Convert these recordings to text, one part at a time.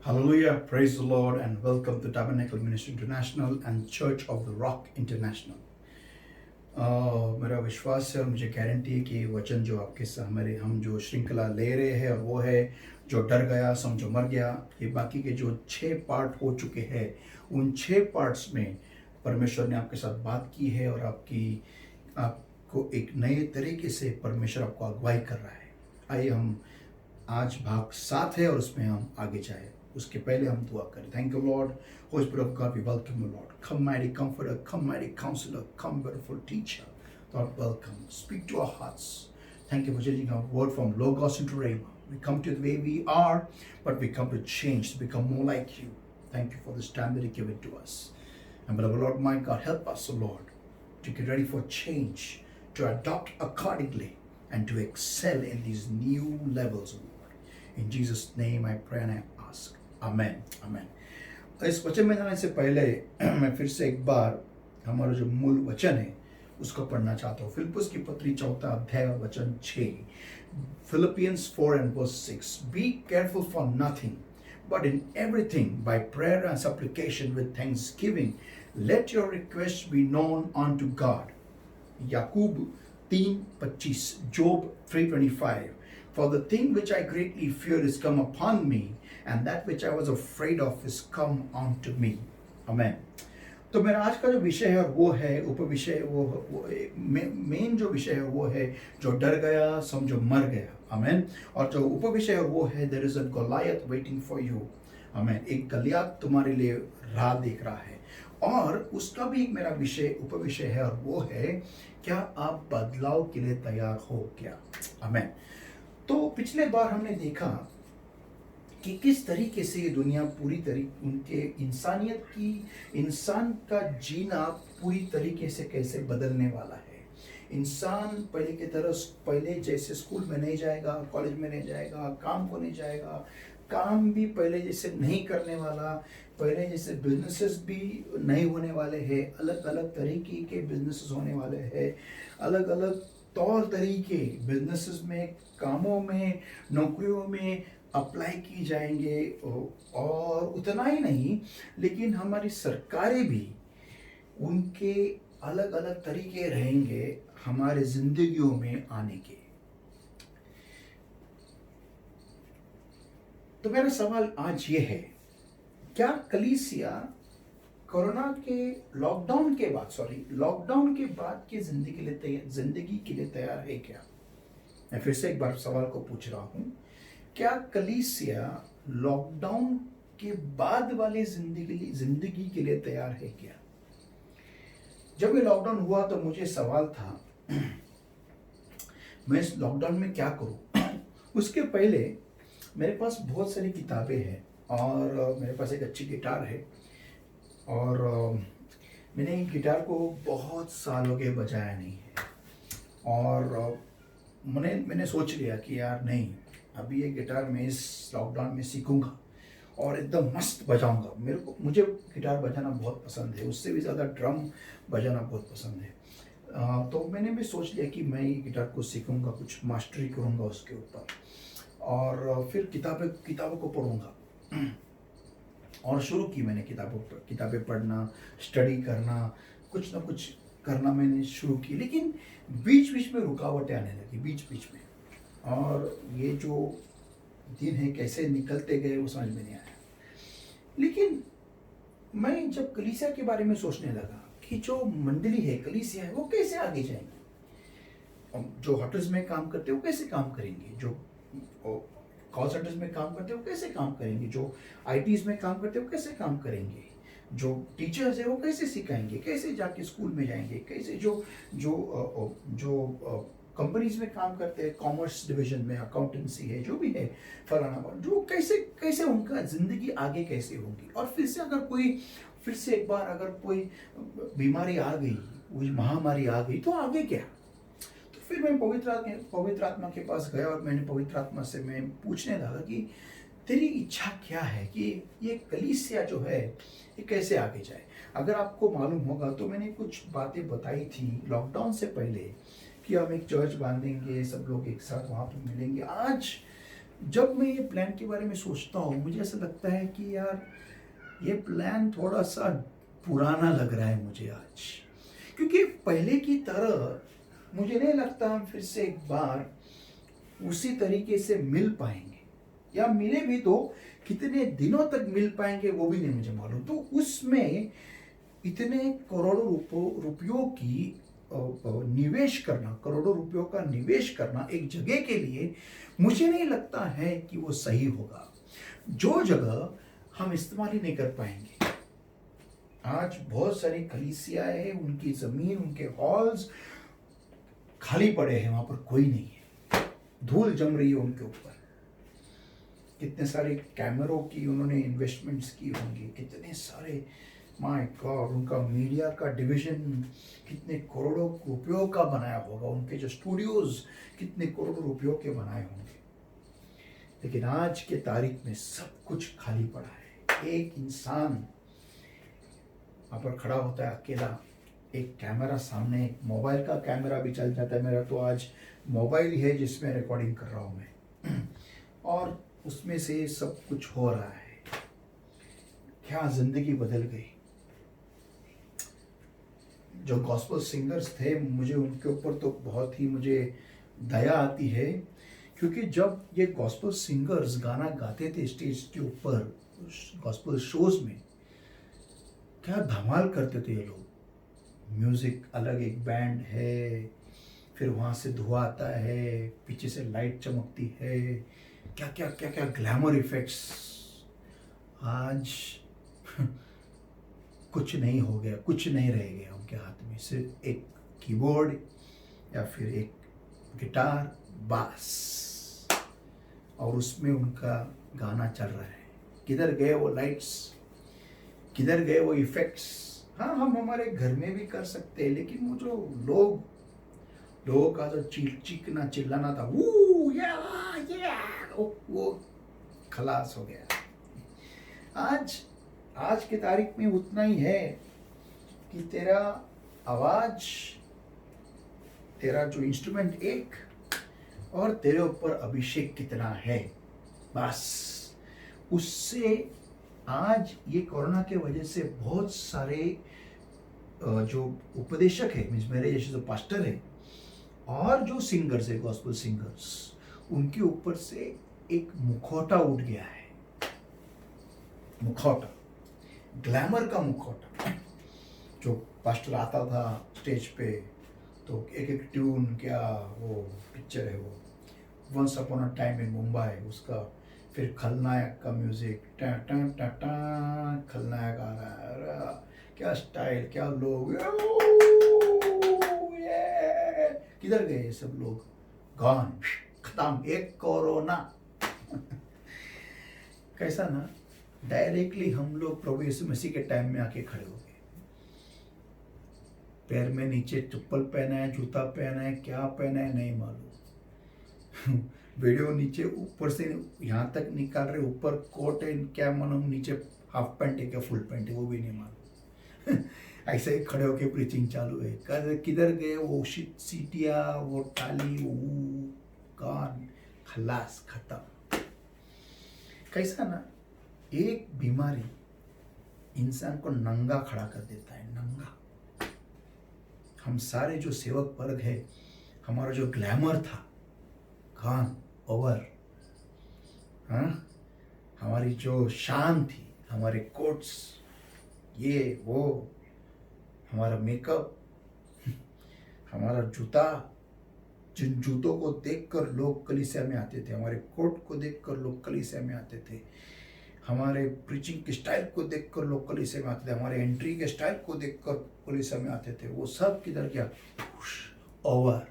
Hallelujah, praise the Lord, and welcome to Tabernacle Ministry International and Church of the Rock International. मेरा विश्वास है और मुझे guarantee है कि वचन जो आपके हमारे हम जो श्रृंखला ले रहे हैं और वो है जो डर गया समझो मर गया। ये बाकी के जो 6 पार्ट हो चुके हैं, उन 6 पार्ट्स में परमेश्वर ने आपके साथ बात की है और आपको एक नए तरीके से परमेश्वर आपको अगुवाई कर रहा है। आइए हम आज भाग 7 है और उसमें हम आगे जाए। उसके पहले हम दुआ करें। Thank you Lord, Holy Spirit of God, we welcome you, Lord. Come, mighty comforter, come, mighty counselor, come, beautiful teacher. Lord, welcome. Speak to our hearts. Thank you for changing our word from Logos into Rhema. We come to the way we are, but we come to change, to become more like you. Thank you for this time that you give it to us. And beloved Lord, my God, help us, O Lord, to get ready for change, to adopt accordingly, and to excel in these new levels, O Lord. In Jesus' name I pray and I ask. Amen. Amen. इस वचन में जाने से पहले मैं फिर से एक बार हमारा जो मूल वचन है उसको पढ़ना चाहता हूँ। फिलिप्पुस की पत्री 4 अध्याय और वचन 6, Philippians 4 and verse 6. Be careful for nothing, but in everything by prayer and supplication with thanksgiving let your requests be known unto God. Yakub 3:25, Job 3:25. For the thing which I greatly feared is come upon me, and that which I was afraid of is come unto me. Amen. तो मेरा आज का जो विषय है वो है उपविषय, वो मेन जो विषय है वो है जो डर गया समझो मर गया। आमेन। और जो उपविषय है वो है there is a Goliath waiting for you. Amen. एक गलियात तुम्हारे लिए राह देख रहा है। और उसका भी एक मेरा विषय उपविषय है और वो है क्या आप बदलाव के लिए तैयार हो क्या। आमेन। तो पिछले बार हमने देखा कि किस तरीके से ये दुनिया पूरी तरीके उनके इंसान का जीना पूरी तरीके से कैसे बदलने वाला है। इंसान पहले की तरह पहले जैसे स्कूल में नहीं जाएगा, कॉलेज में नहीं जाएगा, काम को नहीं जाएगा, काम भी पहले जैसे नहीं करने वाला, पहले जैसे बिजनेसेस भी नहीं होने वाले हैं, अलग अलग तरीके के बिजनेसेस होने वाले हैं, अलग अलग तौर तरीके बिजनेसेस में, कामों में, नौकरियों में अप्लाई की जाएंगे। और उतना ही नहीं, लेकिन हमारी सरकारें भी उनके अलग अलग तरीके रहेंगे हमारे जिंदगियों में आने के। तो मेरा सवाल आज ये है, क्या कलीसिया कोरोना के लॉकडाउन के बाद की जिंदगी के लिए तैयार है क्या? मैं फिर से एक बार सवाल को पूछ रहा हूं, क्या कलीसिया लॉकडाउन के बाद वाले जिंदगी के लिए तैयार है क्या? जब ये लॉकडाउन हुआ तो मुझे सवाल था मैं इस लॉकडाउन में क्या करूं। उसके पहले मेरे पास बहुत सारी किताबें हैं और मेरे पास एक अच्छी गिटार है और मैंने गिटार को बहुत सालों के बजाया नहीं है और मैंने सोच लिया कि यार नहीं, अभी ये गिटार मैं इस लॉकडाउन में सीखूंगा और एकदम मस्त बजाऊंगा। मुझे गिटार बजाना बहुत पसंद है, उससे भी ज़्यादा ड्रम बजाना बहुत पसंद है। तो मैंने भी सोच लिया कि मैं ये गिटार को सीखूंगा, कुछ मास्टरी करूंगा उसके ऊपर और फिर किताबों को पढ़ूंगा। और शुरू की मैंने किताबें पढ़ना, स्टडी करना, कुछ ना कुछ करना मैंने शुरू की, लेकिन बीच बीच में रुकावटें आने लगी बीच में। और ये जो दिन है कैसे निकलते गए वो समझ में नहीं आया। लेकिन मैं जब कलीसिया के बारे में सोचने लगा कि जो मंडली है, कलीसिया है, वो कैसे आगे जाएंगे, जो होटल्स में काम करते हैं वो कैसे काम करेंगे, जो कॉल सेंटर्स में काम करते हैं वो कैसे काम करेंगे, जो आईटीज में काम करते हैं वो कैसे काम करेंगे, जो टीचर्स है वो कैसे सिखाएंगे, कैसे जाके स्कूल में जाएंगे, कैसे जो कंपनीज में काम करते हैं, कॉमर्स डिवीजन में अकाउंटेंसी है, जो भी है फलाना, जो कैसे उनका जिंदगी आगे कैसे होगी। और फिर से एक बार अगर कोई बीमारी आ गई, कोई महामारी आ गई तो आगे क्या? तो फिर मैं पवित्र आत्मा के पास गया और मैंने पवित्र आत्मा से मैं पूछने लगा कि तेरी इच्छा क्या है कि ये कलीसिया जो है ये कैसे आगे जाए। अगर आपको मालूम होगा तो मैंने कुछ बातें बताई थी लॉकडाउन से पहले कि हम एक चर्च बांधेंगे, सब लोग एक साथ वहाँ पर मिलेंगे। आज जब मैं ये प्लान के बारे में सोचता हूँ मुझे ऐसा लगता है कि यार ये प्लान थोड़ा सा पुराना लग रहा है मुझे आज, क्योंकि पहले की तरह मुझे नहीं लगता हम फिर से एक बार उसी तरीके से मिल पाएंगे, या मिले भी तो कितने दिनों तक मिल पाएंगे वो भी नहीं मुझे मालूम। तो उसमें इतने करोड़ों रुपयों की निवेश करना, करोड़ों रुपयों का निवेश करना एक जगह के लिए मुझे नहीं लगता है कि वो सही होगा, जो जगह हम इस्तेमाल ही नहीं कर पाएंगे। आज बहुत सारी कलीसियाएं हैं, उनकी जमीन, उनके हॉल्स खाली पड़े हैं, वहां पर कोई नहीं है, धूल जम रही है उनके ऊपर। कितने सारे कैमरों की उन्होंने इन्वेस्टमेंट्स की होंगी, कितने सारे, माय गॉड, उनका मीडिया का डिवीजन कितने करोड़ों रुपयों का बनाया होगा, उनके जो स्टूडियोज कितने करोड़ों रुपयों के बनाए होंगे। लेकिन आज के तारीख में सब कुछ खाली पड़ा है। एक इंसान वहाँ पर खड़ा होता है अकेला, एक कैमरा सामने, एक मोबाइल का कैमरा भी चल जाता है। मेरा तो आज मोबाइल ही है जिसमें रिकॉर्डिंग कर रहा हूँ मैं, और उसमें से सब कुछ हो रहा है। क्या जिंदगी बदल गई। जो गॉस्पेल सिंगर्स थे, मुझे उनके ऊपर तो बहुत ही मुझे दया आती है, क्योंकि जब ये गॉस्पेल सिंगर्स गाना गाते थे स्टेज के ऊपर गॉस्पेल शोज में, क्या धमाल करते थे ये लोग। म्यूजिक अलग, एक बैंड है, फिर वहाँ से धुआं आता है, पीछे से लाइट चमकती है, क्या क्या क्या क्या ग्लैमर इफेक्ट्स। आज कुछ नहीं हो गया, कुछ नहीं रह गया उनके हाथ में, सिर्फ एक कीबोर्ड या फिर एक गिटार बस, और उसमें उनका गाना चल रहा है। किधर गए वो लाइट्स, किधर गए वो इफेक्ट्स। हाँ, हम हमारे घर में भी कर सकते हैं, लेकिन वो जो लोगों का जो चीखना चिल्लाना था, वो खलास हो गया। आज की तारीख में उतना ही है कि तेरा आवाज, तेरा जो इंस्ट्रूमेंट एक, और तेरे ऊपर अभिषेक कितना है, बस। उससे आज ये कोरोना के वजह से बहुत सारे जो उपदेशक है, मीन्स मेरे जैसे जो पास्टर है और जो सिंगर्स है, गॉस्पेल सिंगर्स, उनके ऊपर से एक मुखौटा उठ गया है। मुखौटा, ग्लैमर का मुखौटा। जो पास्टर आता था स्टेज पे तो एक एक ट्यून, क्या वो पिक्चर है वो once upon a time in Mumbai, उसका फिर खलनायक का म्यूजिक, टा टा टा टा, खलनायक आ रहा है, अरे क्या स्टाइल, क्या लोग, किधर गए ये सब लोग, गॉन, खत्म, एक कोरोना। कैसा ना, डायरेक्टली हम लोग प्रभु यीशु मसीह के टाइम में आके खड़े हो गए। पैर में नीचे चप्पल पहना है, जूता पहना है, क्या पहना है नहीं मालूम। वीडियो नीचे ऊपर से यहाँ तक निकाल रहे, ऊपर कोट है, क्या मालूम नीचे हाफ पैंट है क्या फुल पैंट है वो भी नहीं मालूम। ऐसे ही खड़े होके प्रीचिंग चालू है। किधर गए वो सीटियाँ, वो ताली, वो गान, खलास, खत्म। कैसा ना, एक बीमारी इंसान को नंगा खड़ा कर देता है, नंगा। हम सारे जो सेवक वर्ग है, हमारा जो ग्लैमर था, गॉन, ओवर। हाँ, हमारी जो शान थी, हमारे कोट्स, ये वो, हमारा मेकअप, हमारा जूता, जिन जूतों को देखकर लोग कलीसिया में आते थे, हमारे कोट को देखकर लोग कलीसिया में आते थे, हमारे प्रीचिंग के स्टाइल को देखकर लोग कलीसिया में आते थे, हमारे एंट्री के स्टाइल को देखकर कलीसिया में आते थे, वो सब किधर गया, ओवर।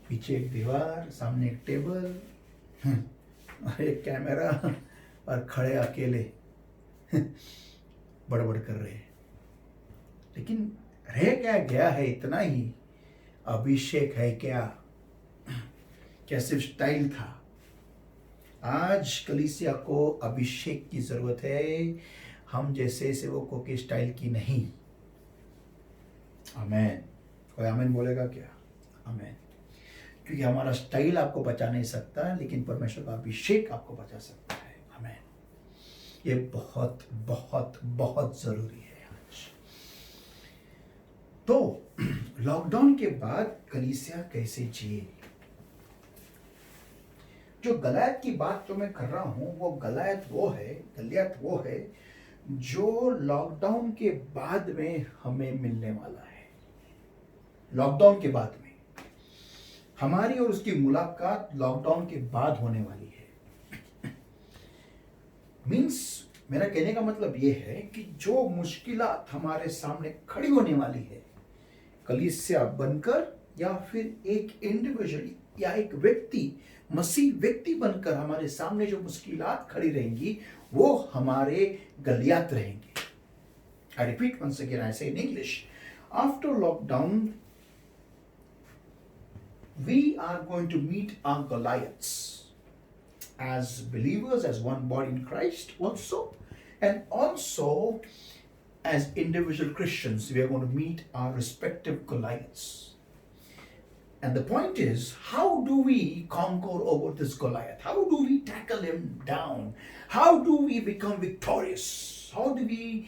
पीछे एक दीवार, सामने एक टेबल और एक कैमरा, और खड़े अकेले बड़बड़ कर रहे हैं। लेकिन रह क्या गया है, इतना ही अभिषेक है क्या? क्या सिर्फ स्टाइल था? आज कलीसिया को अभिषेक की जरूरत है, हम जैसे सेवकों के स्टाइल की नहीं। आमेन। कोई आमेन बोलेगा क्या? आमेन। क्योंकि हमारा स्टाइल आपको बचा नहीं सकता, लेकिन परमेश्वर का अभिषेक आपको बचा सकता है। आमीन। ये बहुत बहुत बहुत जरूरी है आज। तो लॉकडाउन के बाद कलीसिया कैसे जिए? जो गलायत की बात जो मैं कर रहा हूं, वो गलियत वो है जो लॉकडाउन के बाद में हमें मिलने वाला है। लॉकडाउन के बाद में हमारी और उसकी मुलाकात लॉकडाउन के बाद होने वाली है। मीन्स मेरा कहने का मतलब ये है कि जो मुश्किलात हमारे सामने खड़ी होने वाली है, कलीसिया बनकर या फिर एक इंडिविजुअल या एक व्यक्ति, मसीह व्यक्ति बनकर हमारे सामने जो मुश्किलात खड़ी रहेंगी, वो हमारे गलियात रहेंगे। I repeat once again, I say in English, after lockdown, we are going to meet our Goliaths as believers, as one body in Christ also, and also as individual Christians, we are going to meet our respective Goliaths. And the point is, how do we conquer over this Goliath? How do we tackle him down? How do we become victorious? How do we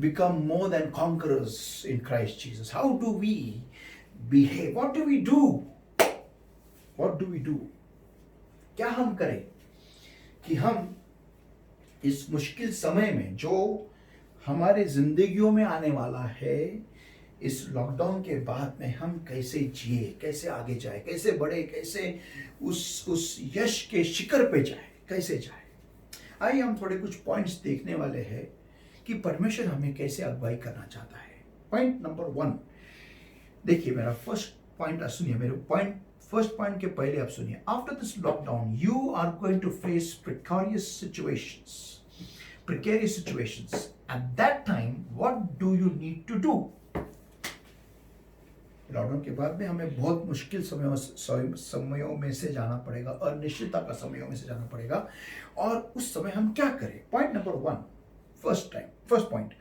become more than conquerors in Christ Jesus? How do we behave? What do we do? What do we do? क्या हम करें कि हम इस मुश्किल समय में जो हमारे जिंदगियों में आने वाला है, इस लॉकडाउन के बाद में हम कैसे जिए, कैसे आगे जाए, कैसे बढ़े, कैसे उस यश के शिखर पे जाए, कैसे जाए। आइए हम थोड़े कुछ पॉइंट्स देखने वाले हैं कि परमेश्वर हमें कैसे अगुवाई करना चाहता है। पॉइंट नंबर 1 देखिए, मेरा फर्स्ट पॉइंट सुनिए, मेरे फर्स्ट पॉइंट के पहले आप सुनिए। After this lockdown you are going to face precarious situations. At that time what do you need to do? Lockdown के बाद में हमें बहुत मुश्किल समयों में से जाना पड़ेगा, अनिश्चितता का समयों में से जाना पड़ेगा, और उस समय हम क्या करें? Point number 1, first point,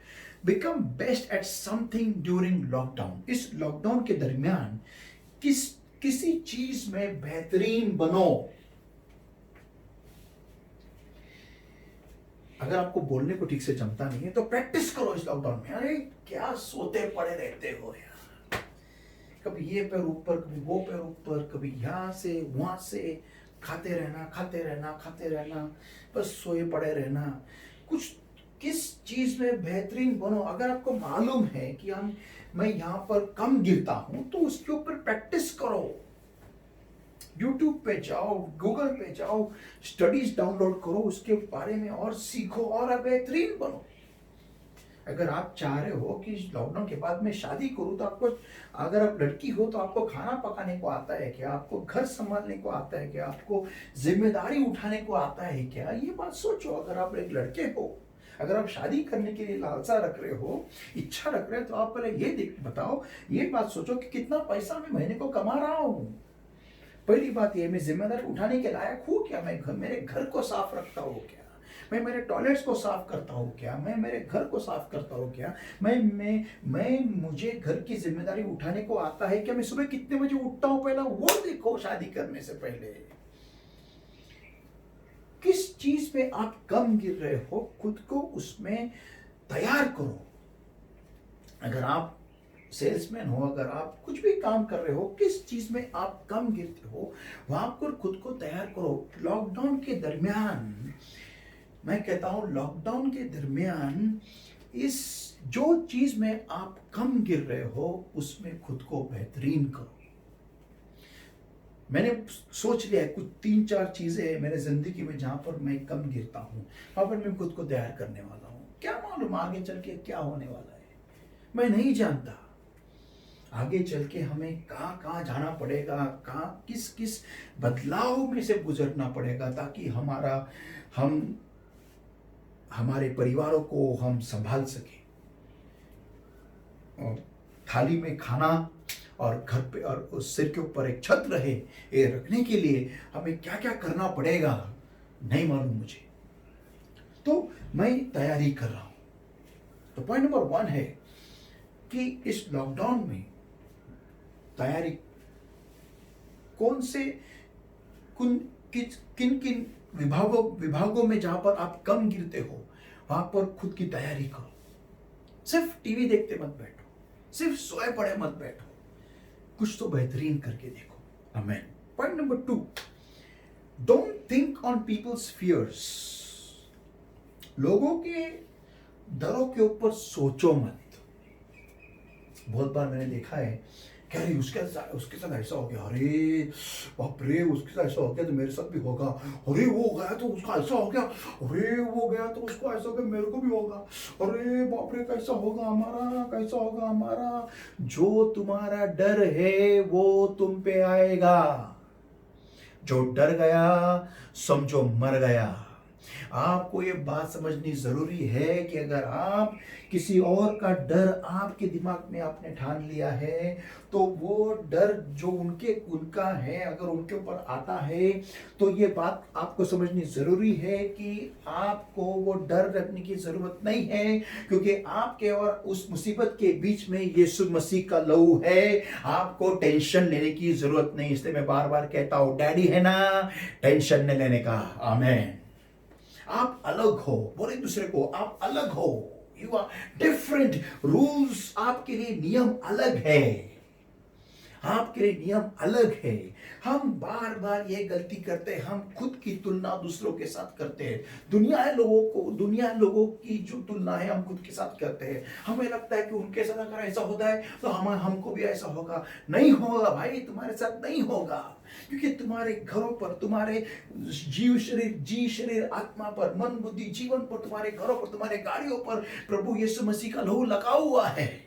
become best at something during lockdown. इस लॉकडाउन के दरमियान किसी चीज में बेहतरीन बनो। अगर आपको बोलने को ठीक से जमता नहीं है तो प्रैक्टिस करो इस लॉकडाउन में। अरे क्या सोते पड़े रहते हो यार, कभी ये पैर ऊपर, कभी वो पैर ऊपर, कभी यहां से वहां से, खाते रहना, बस सोए पड़े रहना। किस चीज में बेहतरीन बनो। अगर आपको मालूम है कि मैं यहाँ पर कम गिरता हूं तो उसके ऊपर प्रैक्टिस करो। YouTube पे जाओ, गूगल पे जाओ, स्टडीज डाउनलोड करो, उसके बारे में और सीखो और बेहतरीन बनो। अगर आप चाह रहे हो कि लॉकडाउन के बाद मैं शादी करूं, तो आपको, अगर आप लड़की हो तो आपको खाना पकाने को आता है क्या? आपको घर संभालने को आता है क्या? आपको जिम्मेदारी उठाने को आता है क्या? ये बात सोचो। अगर आप एक लड़के हो, अगर आप शादी करने के लिए लालसा रख रहे हो, इच्छा रख रहे हो, तो आप पहले ये बताओ, ये बात सोचो कि कितना पैसा मैं महीने को कमा रहा हूं। पहली बात ये, मैं जिम्मेदारी उठाने के लायक हूं क्या? मैं मेरे घर को साफ रखता हूं क्या? मैं मेरे टॉयलेट्स को साफ करता हूं क्या? मैं मेरे घर को साफ करता हूं क्या? मुझे घर की जिम्मेदारी उठाने को आता है क्या? मैं सुबह कितने बजे उठता हूं, पहला वो देखो। शादी करने से पहले किस चीज पे आप कम गिर रहे हो, खुद को उसमें तैयार करो। अगर आप सेल्समैन हो, अगर आप कुछ भी काम कर रहे हो, किस चीज में आप कम गिरते हो, वहां पर खुद को तैयार करो। लॉकडाउन के दरमियान, मैं कहता हूं, लॉकडाउन के दरमियान इस जो चीज में आप कम गिर रहे हो, उसमें खुद को बेहतरीन करो। मैंने सोच लिया है कुछ 3-4 चीजें हैं मेरे जिंदगी में जहां पर मैं कम गिरता हूं, वहां पर मैं खुद को तैयार करने वाला हूं। क्या मालूम आगे चल के क्या होने वाला है, मैं नहीं जानता। आगे चल के हमें कहाँ जाना पड़ेगा, किस बदलाव में से गुजरना पड़ेगा, ताकि हमारे परिवारों को हम संभाल सके। और थाली में खाना और घर पे और सिर के ऊपर एक छत रहे, ये रखने के लिए हमें क्या क्या करना पड़ेगा नहीं मालूम मुझे, तो मैं तैयारी कर रहा हूं। तो पॉइंट नंबर 1 है कि इस लॉकडाउन में तैयारी कौन से किन किन विभागों में जहां पर आप कम गिरते हो वहां पर खुद की तैयारी करो। सिर्फ टीवी देखते मत बैठो, सिर्फ सोए पड़े मत बैठो, कुछ तो बेहतरीन करके देखो। Amen. Point number 2, don't think on people's fears. लोगों के डरों के ऊपर सोचो मत। बहुत बार मैंने देखा है कि अरे उसके साथ ऐसा हो गया, अरे बाप रे उसके साथ ऐसा हो गया तो मेरे साथ भी होगा, अरे वो गया तो उसका ऐसा हो गया, अरे वो गया तो उसको ऐसा हो गया, मेरे को भी होगा, अरे बाप रे कैसा होगा हमारा, कैसा होगा हमारा। जो तुम्हारा डर है वो तुम पे आएगा। जो डर गया समझो मर गया। आपको ये बात समझनी जरूरी है कि अगर आप किसी और का डर आपके दिमाग में आपने ठान लिया है तो वो डर जो उनका है अगर उनके ऊपर आता है तो ये बात आपको समझनी जरूरी है कि आपको वो डर रखने की जरूरत नहीं है, क्योंकि आपके और उस मुसीबत के बीच में यीशु मसीह का लहू है। आपको टेंशन लेने की जरूरत नहीं। इसलिए मैं बार बार कहता हूं, डैडी है ना, टेंशन नहीं लेने का। आमीन। आप अलग हो, बोले दूसरे को आप अलग हो। You are different. रूल्स आपके लिए नियम अलग है, आपके लिए नियम अलग है। हम बार बार ये गलती करते हैं, हम खुद की तुलना दूसरों के साथ करते हैं। दुनिया लोगों की जो तुलना है हम खुद के साथ करते हैं। हमें लगता है कि उनके साथ अगर ऐसा होता है तो हमको भी ऐसा होगा। नहीं होगा भाई, तुम्हारे साथ नहीं होगा, क्योंकि तुम्हारे घरों पर, तुम्हारे जी शरीर आत्मा पर, मन बुद्धि जीवन पर, तुम्हारे घरों पर, तुम्हारे गाड़ियों पर प्रभु यीशु मसीह का लहू लगा हुआ है।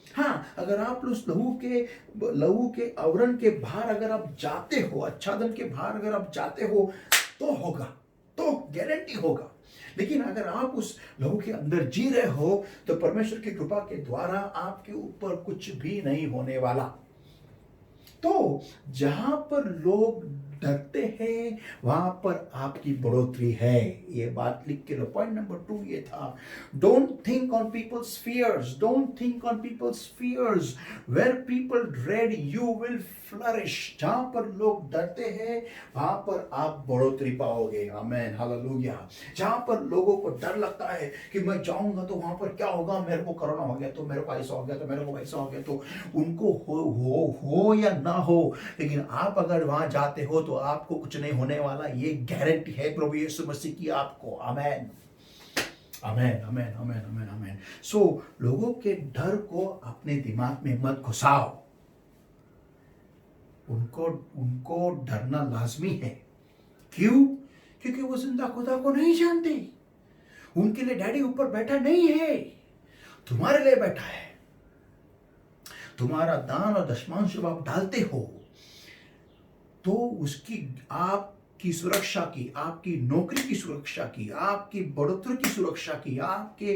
हाँ, अगर आप उस लहू के आवरण के बाहर अगर आप जाते हो, आच्छादन के बाहर अगर आप जाते हो तो होगा, तो गारंटी होगा। लेकिन अगर आप उस लहू के अंदर जी रहे हो तो परमेश्वर की कृपा के द्वारा आपके ऊपर कुछ भी नहीं होने वाला। तो जहां पर लोग डरते हैं वहां पर आपकी बढ़ोतरी है। ये बात लिख के लो। पॉइंट नंबर 2 ये था, don't think on people's fears. Don't think on people's fears. Where people dread you will flourish. जहां पर लोग डरते हैं वहां पर आप बढ़ोतरी पाओगे। आमीन, हालेलुया। जहां पर लोगों को डर लगता है कि मैं जाऊंगा तो वहां पर क्या होगा, मेरे को कोरोना हो गया तो मेरे को ऐसा हो गया, तो मेरे को ऐसा हो गया, तो उनको हो या ना हो, लेकिन आप अगर वहां जाते हो तो आपको कुछ नहीं होने वाला। ये गारंटी है प्रभु यीशु मसीह की आपको। आमीन, आमीन, आमीन, आमीन, आमीन, आमीन। सो लोगों के डर को अपने दिमाग में मत घुसाओ। उनको डरना लाजमी है। क्यों? क्योंकि वो जिंदा खुदा को नहीं जानते। उनके लिए डैडी ऊपर बैठा नहीं है, तुम्हारे लिए बैठा है। तुम्हारा दान और दशमांश जब आप डालते हो तो उसकी आपकी सुरक्षा की, आपकी नौकरी की सुरक्षा की, आपकी बढ़ोतरी की सुरक्षा की, आपके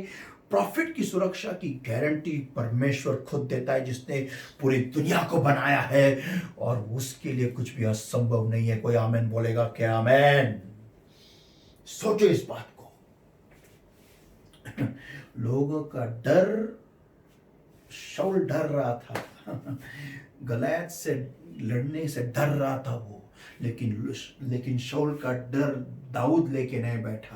प्रॉफिट की सुरक्षा की गारंटी परमेश्वर खुद देता है, जिसने पूरी दुनिया को बनाया है, और उसके लिए कुछ भी असंभव नहीं है। कोई आमीन बोलेगा क्या? आमीन। सोचो इस बात को। लोगों का डर, शाऊल डर रहा था गलीअत से लड़ने से डर रहा था वो, लेकिन शाऊल का डर दाऊद लेके नहीं बैठा,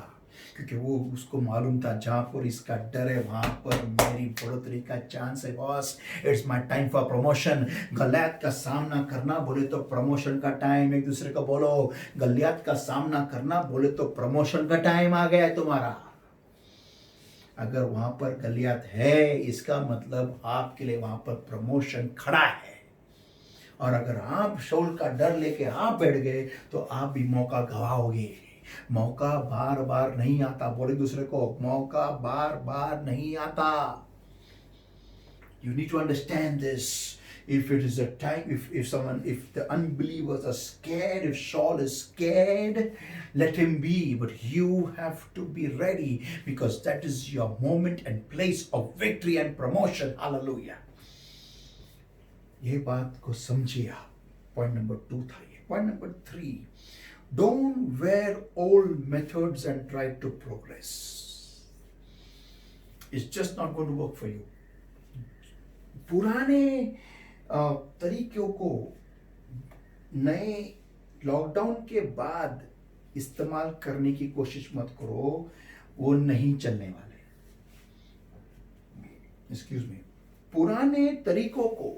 क्योंकि वो उसको मालूम था जहां पर इसका डर है वहां पर मेरी बढ़ोतरी का चांस है। Boss, it's my time for promotion. Goliath का सामना करना बोले तो प्रमोशन का टाइम। एक दूसरे को बोलो, गलीअत का सामना करना बोले तो प्रमोशन का टाइम आ गया है तुम्हारा। अगर वहां पर गलीअत है इसका मतलब आपके लिए वहां पर प्रमोशन खड़ा है। और अगर आप शाऊल का डर लेके आप बैठ गए तो आप भी मौका गवाओगे। मौका बार बार नहीं आता। बोले दूसरे को, मौका बार बार नहीं आता। You need to understand this. If it is a time, if the unbelievers are scared, if Saul is scared, let him be. But you have to be ready, because that is your moment and place of victory and promotion. Hallelujah. ये बात को समझिए आप। Point number 2 था ये। Point number 3, don't wear old methods and try to progress. It's just not going to work for you. पुराने तरीकों को नए लॉकडाउन के बाद इस्तेमाल करने की कोशिश मत करो, वो नहीं चलने वाले। Excuse me. पुराने तरीकों को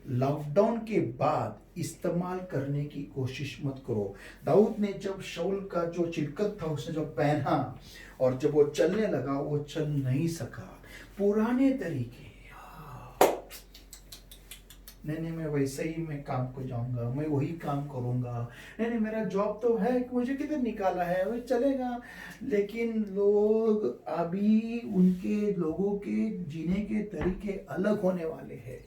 लॉकडाउन के बाद इस्तेमाल करने की कोशिश मत करो। दाऊद ने जब शाऊल का जो चिरकत था उसने जो पहना और जब वो चलने लगा, वो चल नहीं सका। पुराने तरीके, नहीं मैं वैसे ही मैं काम को जाऊंगा, मैं वही काम करूंगा, नहीं मेरा जॉब तो है, मुझे किधर निकाला है, वो चलेगा। लेकिन लोग अभी, उनके लोगों के जीने के तरीके अलग होने वाले हैं।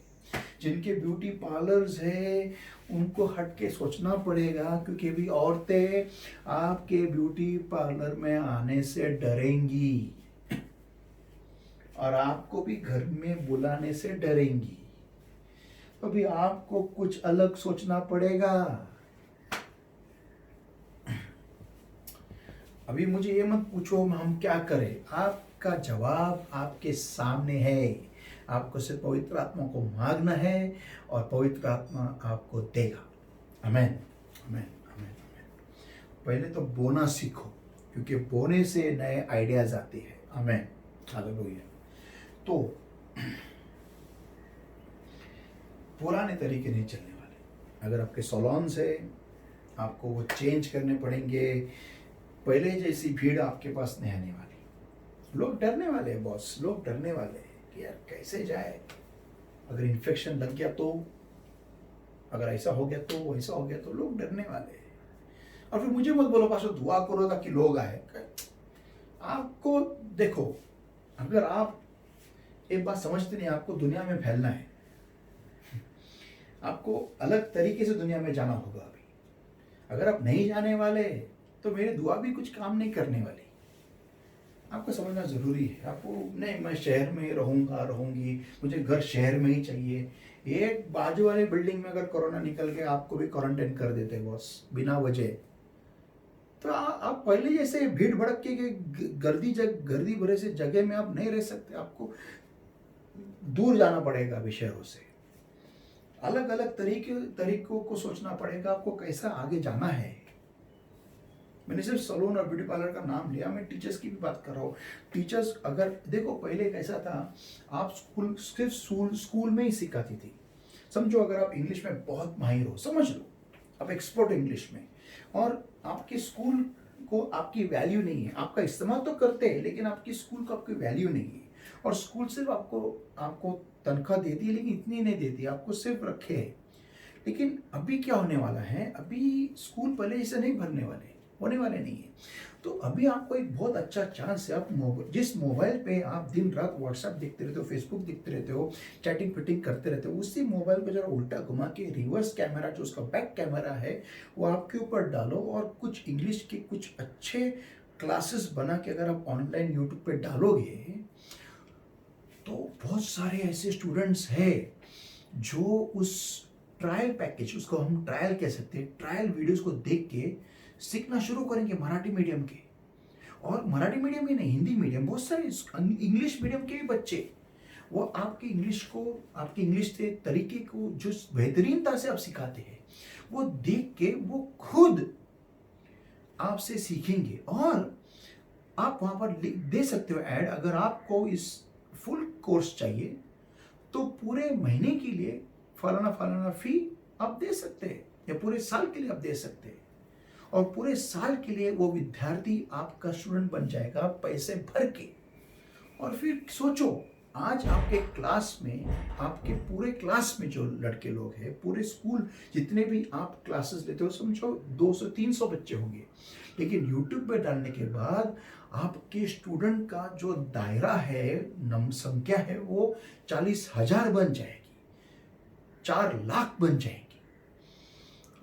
जिनके ब्यूटी पार्लर्स है उनको हट के सोचना पड़ेगा, क्योंकि अभी औरतें आपके ब्यूटी पार्लर में आने से डरेंगी और आपको भी घर में बुलाने से डरेंगी। अभी आपको कुछ अलग सोचना पड़ेगा। अभी मुझे ये मत पूछो हम क्या करें, आपका जवाब आपके सामने है। आपको सिर्फ पवित्र आत्मा को मांगना है और पवित्र आत्मा आपको देगा। आमेन, आमेन, आमेन, आमेन। पहले तो बोना सीखो, क्योंकि बोने से नए आइडियाज आते हैं। आमेन, हालेलुया। तो पुराने तरीके नहीं चलने वाले। अगर आपके सैलून्स है, आपको वो चेंज करने पड़ेंगे। पहले जैसी भीड़ आपके पास नहीं आने वाली। लोग डरने वाले हैं बॉस, लोग डरने वाले हैं कि यार कैसे जाए, अगर इन्फेक्शन लग गया तो, अगर ऐसा हो गया तो, वैसा हो गया तो, लोग डरने वाले हैं। और फिर मुझे मत बोलो पास दुआ करो ताकि लोग आए। आपको देखो, अगर आप एक बात समझते नहीं, आपको दुनिया में फैलना है, आपको अलग तरीके से दुनिया में जाना होगा। अभी अगर आप नहीं जाने वाले तो मेरी दुआ भी कुछ काम नहीं करने वाली। आपको समझना जरूरी है। आपको नहीं, मैं शहर में रहूंगी, मुझे घर शहर में ही चाहिए। एक बाजू वाले बिल्डिंग में अगर कोरोना निकल गया, आपको भी क्वारंटाइन कर देते बॉस बिना वजह। तो आप पहले जैसे भीड़ भड़क के गर्दी भरे से जगह में आप नहीं रह सकते। आपको दूर जाना पड़ेगा अभी शहरों से। अलग अलग तरीकों को सोचना पड़ेगा आपको कैसा आगे जाना है। मैंने सिर्फ सलून और ब्यूटी पार्लर का नाम लिया, मैं टीचर्स की भी बात कर रहा हूँ। टीचर्स अगर देखो, पहले कैसा था, आप सिर्फ स्कूल में ही सिखाती थी। समझो अगर आप इंग्लिश में बहुत माहिर हो, समझ लो आप एक्सपर्ट इंग्लिश में, और आपके स्कूल को आपकी वैल्यू नहीं है। आपका इस्तेमाल तो करते हैं लेकिन आपकी स्कूल को आपकी वैल्यू नहीं है। और स्कूल सिर्फ आपको तनख्वाह देती है लेकिन इतनी नहीं देती, आपको सिर्फ रखे है। लेकिन अभी क्या होने वाला है, अभी स्कूल पहले जैसे नहीं होने वाले नहीं है। तो अभी आपको एक बहुत अच्छा चांस है। आप जिस मोबाइल पे आप दिन रात व्हाट्सएप देखते रहते हो, फेसबुक देखते रहते हो, चैटिंग फिटिंग करते रहते हो, उसी मोबाइल को जरा उल्टा घुमा के रिवर्स कैमरा, जो उसका बैक कैमरा है, वो आपके ऊपर डालो और कुछ इंग्लिश के कुछ अच्छे क्लासेस बना के अगर आप ऑनलाइन यूट्यूब पे डालोगे तो बहुत सारे ऐसे स्टूडेंट्स हैं जो उस ट्रायल पैकेज, उसको हम ट्रायल कह सकते हैं, ट्रायल वीडियोस को देख के सीखना शुरू करेंगे मराठी मीडियम के। और मराठी मीडियम ही नहीं, हिंदी मीडियम, बहुत सारे इंग्लिश मीडियम के भी बच्चे, वो आपकी इंग्लिश के तरीके को जो बेहतरीनता से आप सिखाते हैं, वो देख के वो खुद आपसे सीखेंगे। और आप वहां पर दे सकते हो ऐड, अगर आपको इस फुल कोर्स चाहिए तो पूरे महीने के लिए फलाना फी आप दे सकते हैं, या पूरे साल के लिए आप दे सकते हैं। और पूरे साल के लिए वो विद्यार्थी आपका स्टूडेंट बन जाएगा पैसे भर के। और फिर सोचो, आज आपके क्लास में, आपके पूरे क्लास में जो लड़के लोग हैं, पूरे स्कूल जितने भी आप क्लासेस लेते हो, समझो 200-300 बच्चे होंगे। लेकिन यूट्यूब पे डालने के बाद आपके स्टूडेंट का जो दायरा है, संख्या है, वो 40,000 बन जाएगी, 4 लाख बन जाएगी।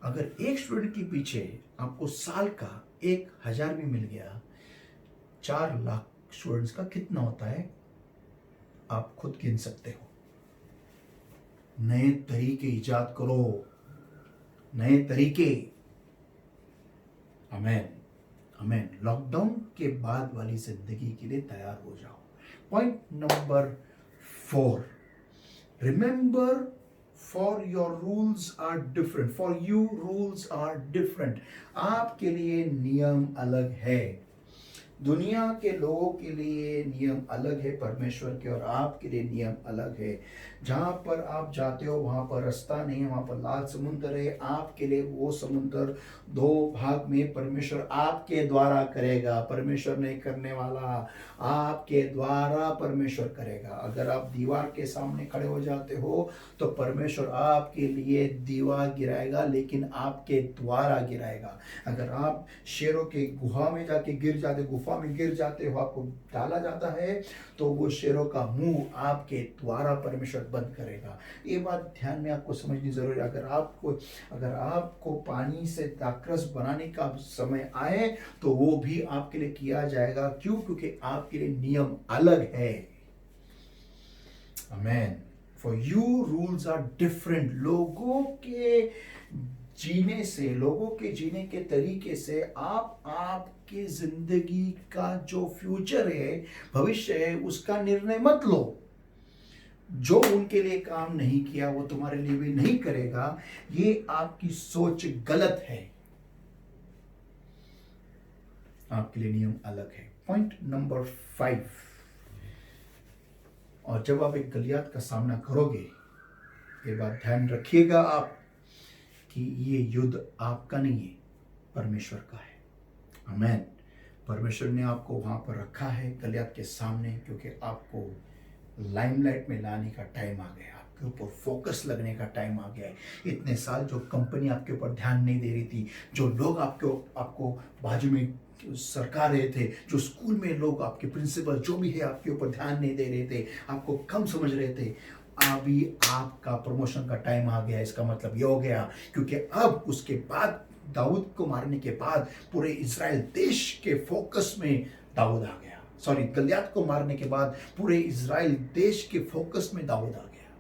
अगर एक स्टूडेंट के पीछे आपको साल का 1,000 भी मिल गया, 4 लाख स्टूडेंट्स का कितना होता है आप खुद गिन सकते हो। नए तरीके इजाद करो, नए तरीके। आमेन, आमेन। लॉकडाउन के बाद वाली जिंदगी के लिए तैयार हो जाओ। Point number 4, remember for your rules are different, for you rules are different. आपके लिए नियम अलग है। दुनिया के लोगों के लिए नियम अलग है परमेश्वर के, और आपके लिए नियम अलग है। जहाँ पर आप जाते हो वहाँ पर रास्ता नहीं है, वहाँ पर लाल समुद्र है। आपके लिए वो समुद्र दो भाग में परमेश्वर आपके द्वारा करेगा। परमेश्वर नहीं करने वाला, आपके द्वारा परमेश्वर करेगा। अगर आप दीवार के सामने खड़े हो जाते हो तो परमेश्वर आपके लिए दीवार गिराएगा, लेकिन आपके द्वारा गिराएगा। अगर आप शेरों के गुहा में जाके गिर जाते, गुफा में गिर जाते हो, आपको डाला जाता है, तो वो शेरों का मुंह आपके द्वारा परमेश्वर बंद करेगा। ये बात ध्यान में आपको समझनी जरूरी है। अगर आपको पानी से दाखरस बनाने का समय आए तो वो भी आपके लिए किया जाएगा। क्यों? क्योंकि आपके लिए नियम अलग है। Amen. For you rules are different. लोगों के जीने के तरीके से आपकी जिंदगी का जो फ्यूचर है, भविष्य है, उसका निर्णय मत लो। जो उनके लिए काम नहीं किया वो तुम्हारे लिए भी नहीं करेगा। ये आपकी सोच गलत है। आपके लिए नियम अलग है। पॉइंट नंबर 5, और जब आप एक गलियात का सामना करोगे, ये बात ध्यान रखिएगा आप कि ये युद्ध आपका नहीं है, परमेश्वर का है। आमेन। परमेश्वर ने आपको वहां पर रखा है गलियात के सामने, क्योंकि आपको लाइमलाइट में लाने का टाइम आ गया, आपके ऊपर फोकस लगने का टाइम आ गया है। इतने साल जो कंपनी आपके ऊपर ध्यान नहीं दे रही थी, जो लोग आपको बाजू में सरका रहे थे, जो स्कूल में लोग, आपके प्रिंसिपल जो भी है, आपके ऊपर ध्यान नहीं दे रहे थे, आपको कम समझ रहे थे, अभी आपका प्रमोशन का टाइम आ गया। इसका मतलब ये हो गया, क्योंकि अब उसके बाद, दाऊद को मारने के बाद, पूरे इजराइल देश के फोकस में दाऊद आ गया। गलियात को मारने के बाद पूरे इजराइल देश के फोकस में दाऊद आ गया,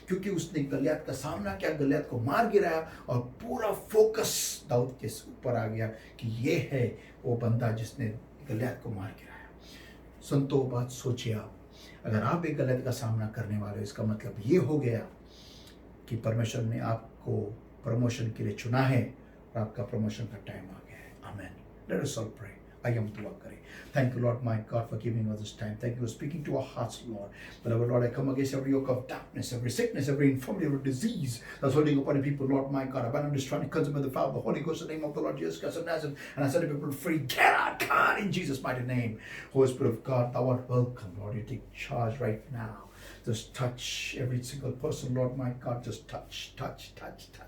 क्योंकि उसने गलियात का सामना किया, गलियात को मार गिराया, और पूरा फोकस दाऊद के ऊपर आ गया कि ये है वो बंदा जिसने गलियात को मार गिराया। संतो, बात सोचिए आप, अगर आप एक गलियात का सामना करने वाले हो, इसका मतलब ये हो गया कि परमेश्वर ने आपको प्रमोशन के लिए चुना है, और आपका प्रमोशन का टाइम आ गया है। Amen. Let us all pray. आइए हम दुआ करें। Thank you, Lord, my God, for giving us this time. Thank you for speaking to our hearts, Lord. Beloved Lord, I come against every yoke of darkness, every sickness, every infirmity, every disease that's holding upon the people, Lord, my God. I bind and destroy and consume by the power of the Holy Ghost in the name of the Lord Jesus Christ of Nazareth. And I set the people free. Get out, God, in Jesus' mighty name. Holy Spirit of God, thou art welcome, Lord. You take charge right now. Just touch every single person, Lord, my God. Just touch, touch, touch, touch.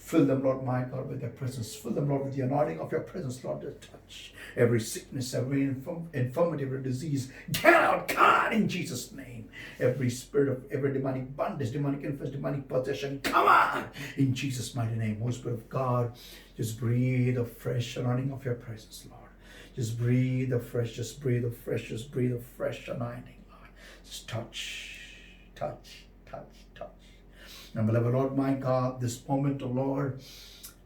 Fill them, Lord, my God, with their presence. Fill them, Lord, with the anointing of your presence, Lord, to touch every sickness, every infirmity, every disease. Get out, God, in Jesus' name. Every spirit of every demonic bondage, demonic influence, demonic possession, come on, in Jesus' mighty name. Holy Spirit of God, just breathe a fresh anointing of your presence, Lord. Just breathe a fresh, just breathe a fresh, just breathe a fresh anointing, Lord. Just touch, touch, touch, touch. Now, beloved Lord, my God, this moment, oh Lord,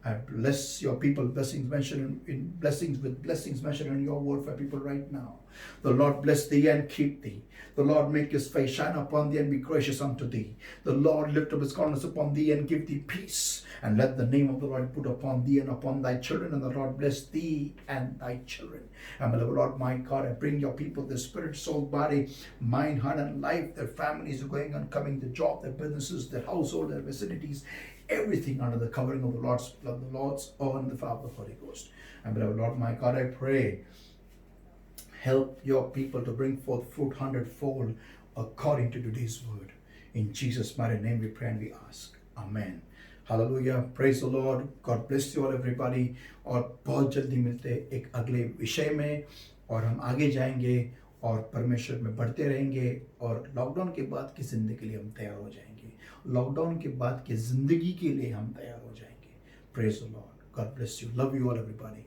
I bless your people, blessings mentioned in blessings with blessings mentioned in your word for people right now. The Lord bless thee and keep thee. The Lord make his face shine upon thee and be gracious unto thee. The Lord lift up his countenance upon thee and give thee peace. And let the name of the Lord put upon thee and upon thy children. And the Lord bless thee and thy children. And beloved Lord, my God, I bring your people, their spirit, soul, body, mind, heart, and life. Their families are going and coming, the job, their businesses, their household, their vicinities, everything under the covering of the Lord's blood, the Lord's own, and the power of the Holy Ghost. And beloved Lord, my God, I pray, help your people to bring forth fruit 100-fold according to today's word. In Jesus' mighty name we pray and we ask. Amen. Hallelujah. Praise the Lord. God bless you all, everybody. और बहुत जल्दी मिलते हैं एक अगले विषय में, और हम आगे जाएंगे और परमेश्वर में बढ़ते रहेंगे, और लॉकडाउन के बाद की जिंदगी के लिए हम तैयार हो जाएंगे। लॉकडाउन के बाद की जिंदगी के लिए हम तैयार हो जाएंगे। Praise the Lord. God bless you. Love you all, everybody.